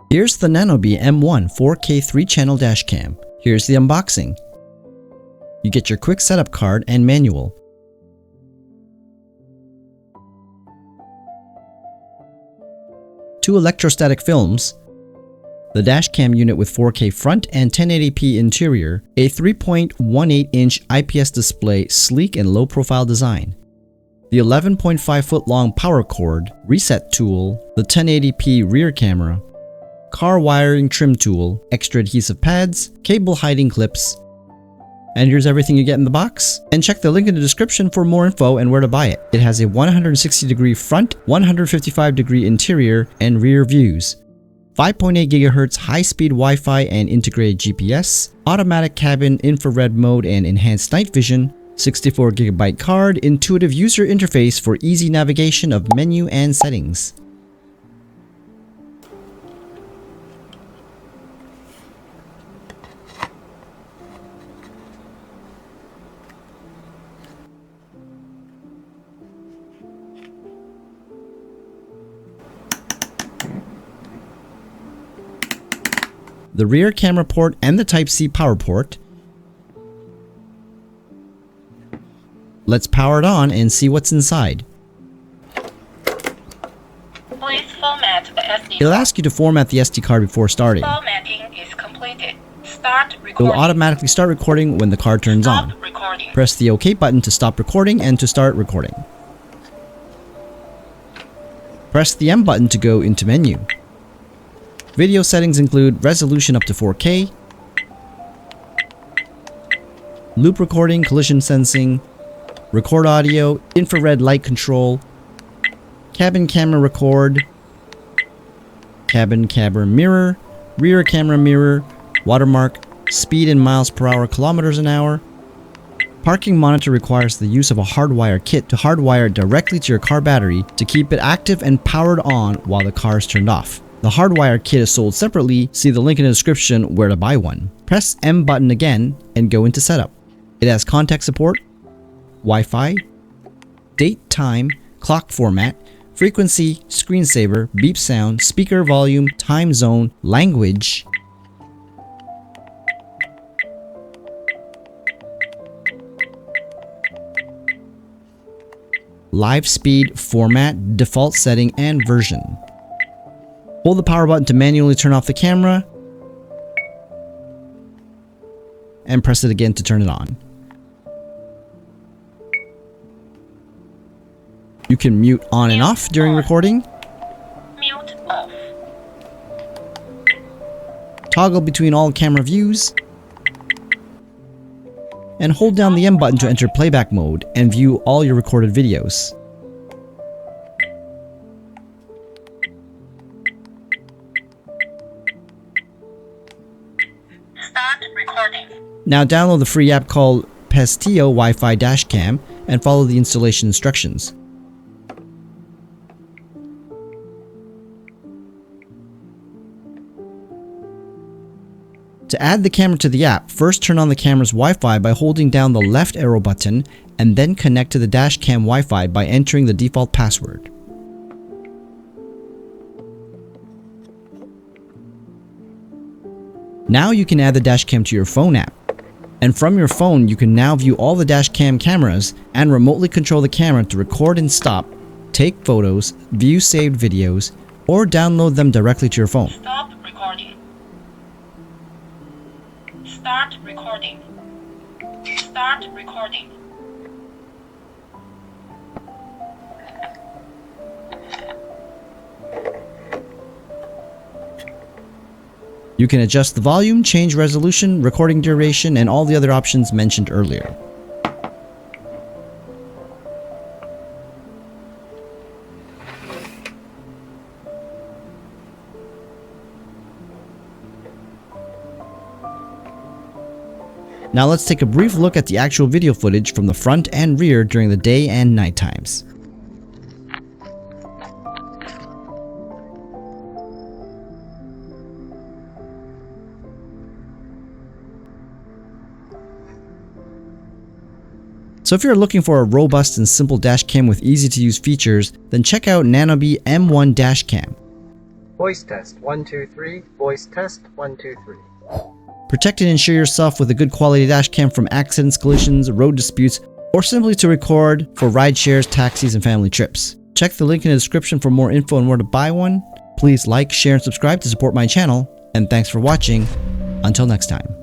Here's the Nanoby M1 4K 3-channel dash cam. Here's the unboxing. You get your quick setup card and manual. Two electrostatic films, the dash cam unit with 4K front and 1080p interior, a 3.18-inch IPS display, sleek and low-profile design, the 11.5-foot long power cord, reset tool, the 1080p rear camera, car wiring trim tool, extra adhesive pads, cable hiding clips, and here's everything you get in the box. And check the link in the description for more info and where to buy it. It has a 160-degree front, 155-degree interior and rear views, 5.8 GHz high-speed Wi-Fi and integrated GPS, automatic cabin infrared mode and enhanced night vision, 64GB card, intuitive user interface for easy navigation of menu and settings. The rear camera port and the Type-C power port. Let's power it on and see what's inside. Please format the SD card. It'll ask you to format the SD card before starting. Formatting is completed. Start It recording. will automatically start recording when the card turns on. Stop recording. Press the OK button to stop recording and to start recording. Press the M button to go into menu. Video settings include resolution up to 4K, loop recording, collision sensing, record audio, infrared light control, cabin camera record, cabin camera mirror, rear camera mirror, watermark, speed in miles per hour, kilometers an hour. Parking monitor requires the use of a hardwire kit to hardwire directly to your car battery to keep it active and powered on while the car is turned off. The hardwire kit is sold separately. See the link in the description where to buy one. Press M button again and go into setup. It has contact support, Wi-Fi, date, time, clock format, frequency, screensaver, beep sound, speaker volume, time zone, language, live speed, format, default setting, and version. Hold the power button to manually turn off the camera, and press it again to turn it on. You can mute on and off during recording, Mute off. toggle between all camera views, and hold down the M button to enter playback mode and view all your recorded videos. Start recording. Now download the free app called Pestillo Wi-Fi Dash Cam and follow the installation instructions. To add the camera to the app, first turn on the camera's Wi-Fi by holding down the left arrow button and then connect to the dash cam Wi-Fi by entering the default password. Now you can add the dash cam to your phone app. And from your phone, you can now view all the dash cam cameras and remotely control the camera to record and stop, take photos, view saved videos, or download them directly to your phone. Stop recording. Start recording. Start recording. You can adjust the volume, change resolution, recording duration, and all the other options mentioned earlier. Now let's take a brief look at the actual video footage from the front and rear during the day and night times. So if you're looking for a robust and simple dash cam with easy to use features, then check out Nanoby M1 Dash Cam. Voice test 1 2 3. Voice test 1 2 3. Protect and insure yourself with a good quality dash cam from accidents, collisions, road disputes, or simply to record for ride shares, taxis, and family trips. Check the link in the description for more info on where to buy one. Please like, share, and subscribe to support my channel. And thanks for watching. Until next time.